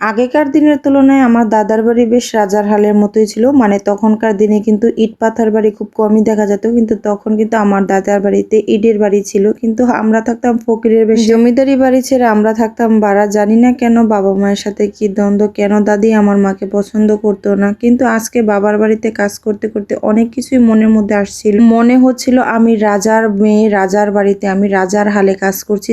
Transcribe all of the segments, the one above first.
আগেকার দিনের তুলনায় আমার দাদার বাড়ি বেশ রাজার হালের মতোই ছিল। মানে তখনকার দিনে কিন্তু ইট পাথার বাড়ি খুব কমই দেখা যেত। কিন্তু তখন কিন্তু আমার দাদার বাড়িতে ইটের বাড়ি ছিল। কিন্তু আমরা থাকতাম ফকিরের বেশে। জমিদারি বাড়ি ছেড়ে আমরা থাকতাম ভাড়া। জানি না কেন বাবা মায়ের সাথে কি দ্বন্দ্ব, কেন দাদি আমার মাকে পছন্দ করতো না। কিন্তু আজকে বাবার বাড়িতে কাজ করতে করতে অনেক কিছুই মনের মধ্যে আসছিল। মনে হচ্ছিল আমি রাজার মেয়ে, রাজার বাড়িতে, আমি রাজার হালে কাজ করছি।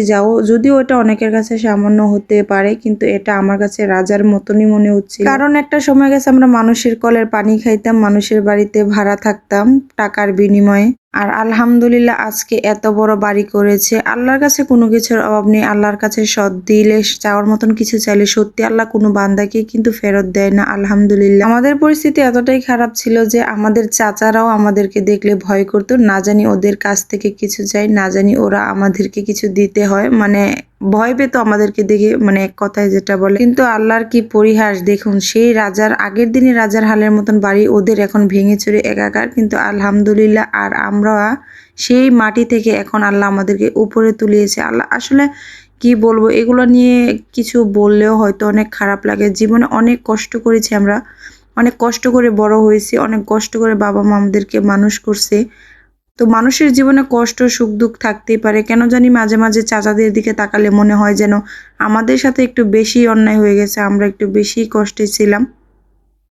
যদিও এটা অনেকের কাছে সামান্য হতে পারে, কিন্তু এটা আমার কাছে রাজার মতনই মনে হচ্ছিল। কারণ একটা সময় গেছে আমরা মানুষের কলের পানি খাইতাম, মানুষের বাড়িতে ভাড়া থাকতাম টাকার বিনিময়ে। আর আলহামদুলিল্লাহ আজকে এত বড় বাড়ি করেছে। আল্লাহর কাছে কোনো কিছুর অভাব নেই। আল্লাহর কাছে সৎ দিলে, চাওয়ার মতন কিছু চাইলে সত্যি আল্লাহ কোনো বান্দাকে কিন্তু ফেরত দেয় না। আলহামদুলিল্লাহ আমাদের পরিস্থিতি এতটাই খারাপ ছিল যে আমাদের চাচারাও আমাদেরকে দেখলে ভয় করতো। না জানি ওদের কাছ থেকে কিছু চাই, না জানি ওরা আমাদেরকে কিছু দিতে হয়, মানে ভয় পেত আমাদেরকে দেখে, মানে এক কথায় যেটা বলে। কিন্তু আল্লাহর কি পরিহাস দেখুন, সেই রাজার আগের দিনে রাজার হালের মতন বাড়ি ওদের এখন ভেঙে চুরে একাকার। কিন্তু আলহামদুলিল্লাহ আর আমরা সেই মাটি থেকে এখন আল্লাহ আমাদেরকে উপরে তুলিয়েছে। আল্লাহ আসলে কি বলবো, এগুলো নিয়ে কিছু বললেও হয়তো অনেক খারাপ লাগে। জীবনে অনেক কষ্ট করেছি আমরা, অনেক কষ্ট করে বড় হয়েছি, অনেক কষ্ট করে বাবা মা আমাদেরকে মানুষ করছে। তো মানুষের জীবনে কষ্ট সুখ দুঃখ থাকতেই পারে। কেন জানি মাঝে মাঝে চাচাদের দিকে তাকালে মনে হয় যেন আমাদের সাথে একটু বেশি অন্যায় হয়ে গেছে, আমরা একটু বেশি কষ্টে ছিলাম।